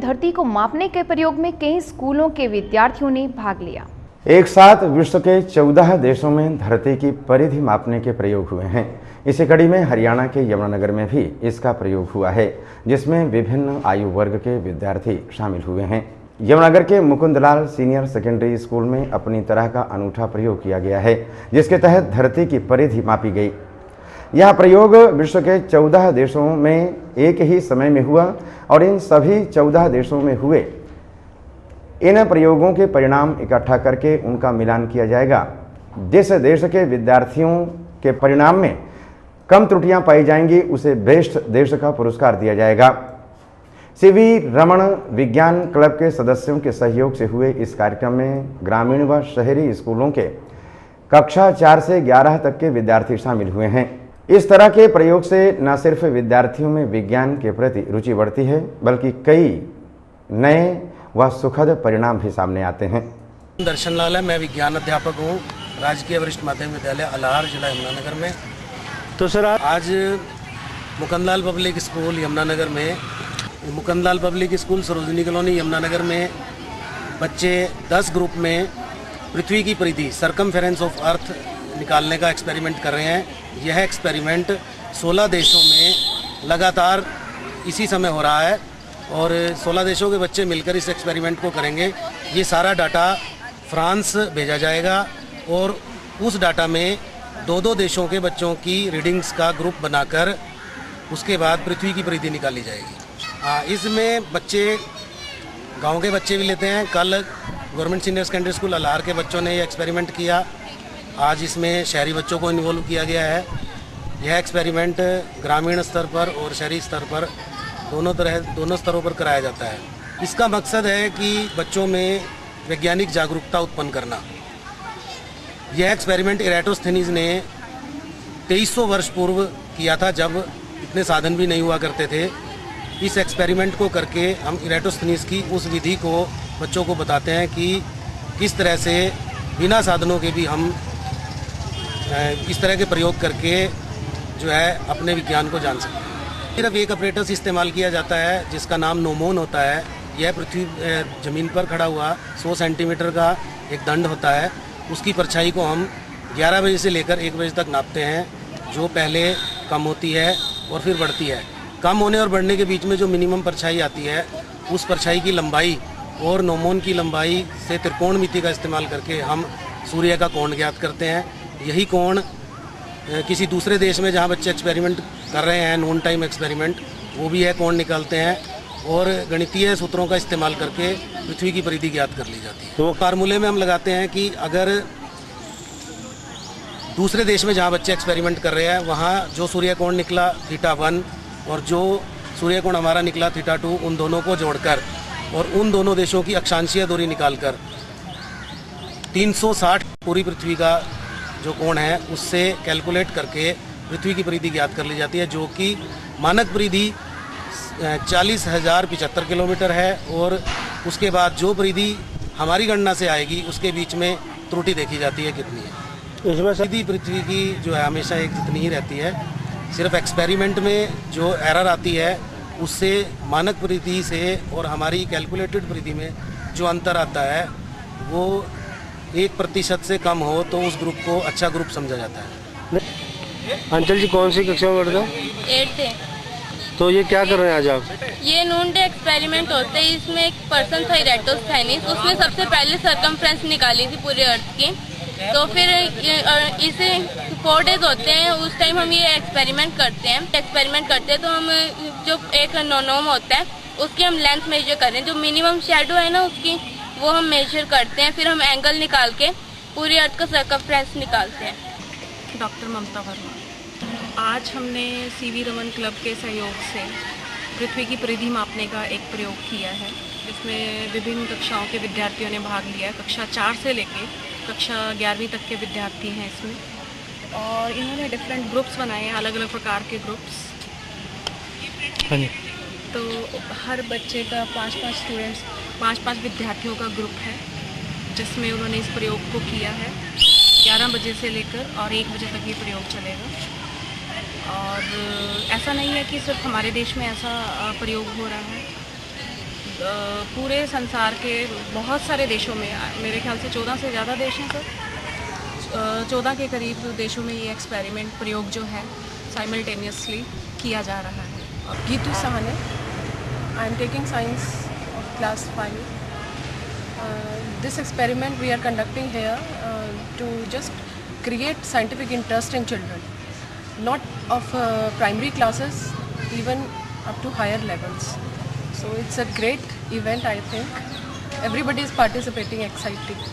धरती को मापने के प्रयोग में कई स्कूलों के विद्यार्थियों ने भाग लिया। एक साथ विश्व के 14 देशों में धरती की परिधि मापने के प्रयोग हुए हैं। इसी कड़ी में हरियाणा के यमुनानगर में भी इसका प्रयोग हुआ है, जिसमें विभिन्न आयु वर्ग के विद्यार्थी शामिल हुए हैं। यमुनानगर के मुकुंदलाल सीनियर सेकेंडरी स्कूल में अपनी तरह का अनूठा प्रयोग किया गया है, जिसके तहत धरती की परिधि मापी गई। यह प्रयोग विश्व के 14 देशों में एक ही समय में हुआ और इन सभी 14 देशों में हुए इन प्रयोगों के परिणाम इकट्ठा करके उनका मिलान किया जाएगा। जिस देश के विद्यार्थियों के परिणाम में कम त्रुटियां पाई जाएंगी उसे बेस्ट देश का पुरस्कार दिया जाएगा। सीवी रमन विज्ञान क्लब के सदस्यों के सहयोग से हुए इस कार्यक्रम में ग्रामीण व शहरी स्कूलों के कक्षा 4 से 11 तक के विद्यार्थी शामिल हुए हैं। इस तरह के प्रयोग से न सिर्फ विद्यार्थियों में विज्ञान के प्रति रुचि बढ़ती है, बल्कि कई नए व सुखद परिणाम भी सामने आते हैं। दर्शन लाल है, मैं विज्ञान अध्यापक हूँ राजकीय वरिष्ठ माध्यमिक विद्यालय अलाहार, जिला यमुनानगर में। तो सर आज मुकुंदलाल पब्लिक स्कूल यमुनानगर में, Mukundlal public school Sarojini colony Yamunanagar में बच्चे 10 ग्रुप में पृथ्वी की परिधि सरकमफेरेंस ऑफ अर्थ निकालने का एक्सपेरिमेंट कर रहे हैं। यह एक्सपेरिमेंट 16 देशों में लगातार इसी समय हो रहा है और 16 देशों के बच्चे मिलकर इस एक्सपेरिमेंट को करेंगे। ये सारा डाटा फ्रांस भेजा जाएगा और उस डाटा में 2-2 देशों के बच्चों की रीडिंग्स का ग्रुप बनाकर उसके बाद पृथ्वी की परिधि निकाली जाएगी। इसमें बच्चे गांव के बच्चे भी लेते हैं। कल गवर्नमेंट सीनियर सेकेंडरी स्कूल अलाहार के बच्चों ने ये एक्सपेरिमेंट किया। आज इसमें शहरी बच्चों को इन्वॉल्व किया गया है। यह एक्सपेरिमेंट ग्रामीण स्तर पर और शहरी स्तर पर दोनों स्तरों पर कराया जाता है। इसका मकसद है कि बच्चों में वैज्ञानिक जागरूकता उत्पन्न करना। यह एक्सपेरिमेंट इरेटोस्थेनीज ने 2300 वर्ष पूर्व किया था, जब इतने साधन भी नहीं हुआ करते थे। इस एक्सपेरिमेंट को करके हम इरेटोस्थेनीज की उस विधि को बच्चों को बताते हैं कि किस तरह से बिना साधनों के भी हम इस तरह के प्रयोग करके जो है अपने विज्ञान को जान सकते हैं। सिर्फ एक ऑपरेटर्स इस्तेमाल किया जाता है जिसका नाम नोमोन होता है। यह पृथ्वी ज़मीन पर खड़ा हुआ 100 सेंटीमीटर का एक दंड होता है। उसकी परछाई को हम 11 बजे से लेकर 1 बजे तक नापते हैं, जो पहले कम होती है और फिर बढ़ती है। कम होने और बढ़ने के बीच में जो मिनिमम परछाई आती है, उस परछाई की लंबाई और नोमोन की लंबाई से त्रिकोणमिति का इस्तेमाल करके हम सूर्य का कोण ज्ञात करते हैं। यही कोण किसी दूसरे देश में जहाँ बच्चे एक्सपेरिमेंट कर रहे हैं, नून टाइम एक्सपेरिमेंट, वो भी है कोण निकालते हैं और गणितीय सूत्रों का इस्तेमाल करके पृथ्वी की परिधि ज्ञात कर ली जाती है। तो फार्मूले में हम लगाते हैं कि अगर दूसरे देश में जहाँ बच्चे एक्सपेरिमेंट कर रहे हैं वहाँ जो सूर्य कोण निकला θ1 और जो सूर्य कोण हमारा निकला θ2, उन दोनों को जोड़कर और उन दोनों देशों की अक्षांशीय दूरी निकालकर 360 पूरी पृथ्वी का जो कोण है उससे कैलकुलेट करके पृथ्वी की परिधि ज्ञात कर ली जाती है, जो कि मानक परिधि 40,075 किलोमीटर है। और उसके बाद जो परिधि हमारी गणना से आएगी उसके बीच में त्रुटि देखी जाती है कितनी है। इसमें पृथ्वी की जो है हमेशा एक जितनी ही रहती है। सिर्फ एक्सपेरिमेंट में जो एरर आती है उससे मानक परिधि से और हमारी कैलकुलेटेड परिधि में जो अंतर आता है वो 1% से कम हो तो उस ग्रुप को अच्छा ग्रुप समझा जाता है। अंचल जी कौन सी कक्षा में पढ़ते हो? 8th। तो ये क्या कर रहे हैं आज आप? ये नून डे एक्सपेरिमेंट होते हैं। इसमें एक पर्सन था इरेटोस्थेनीज, उसने सबसे पहले सरकमफ्रेंस निकाली थी पूरे अर्थ की। तो फिर इसे 4 डेज होते हैं, उस टाइम हम ये एक्सपेरिमेंट करते हैं। तो हम जो एक नोम होता है उसकी हम लेंथ मेजर कर रहे हैं। जो मिनिमम शेडो है ना उसकी, वो हम मेजर करते हैं। फिर हम एंगल निकाल के पूरी अर्थ का सर्कमफ्रेंस निकालते हैं। डॉक्टर ममता वर्मा। आज हमने सीवी रमन क्लब के सहयोग से पृथ्वी की परिधि मापने का एक प्रयोग किया है, जिसमें विभिन्न कक्षाओं के विद्यार्थियों ने भाग लिया। कक्षा 4 से लेके कक्षा 11वीं तक के विद्यार्थी हैं इसमें, और इन्होंने डिफरेंट ग्रुप्स बनाए हैं, अलग अलग प्रकार के ग्रुप्स। तो हर बच्चे का 5-5 विद्यार्थियों का ग्रुप है, जिसमें उन्होंने इस प्रयोग को किया है। 11 बजे से लेकर और 1 बजे तक ये प्रयोग चलेगा। और ऐसा नहीं है कि सिर्फ हमारे देश में ऐसा प्रयोग हो रहा है, पूरे संसार के बहुत सारे देशों में, मेरे ख्याल से 14 से ज़्यादा देश हैं सर, 14 के करीब देशों में ये एक्सपेरिमेंट प्रयोग जो है साइमल्टेनियसली किया जा रहा है। Geetu Sahane, I am taking science of class 5. This experiment we are conducting here to just create scientific interest in children, not of primary classes, even up to higher levels. So it's a great event, I think. Everybody is participating, exciting.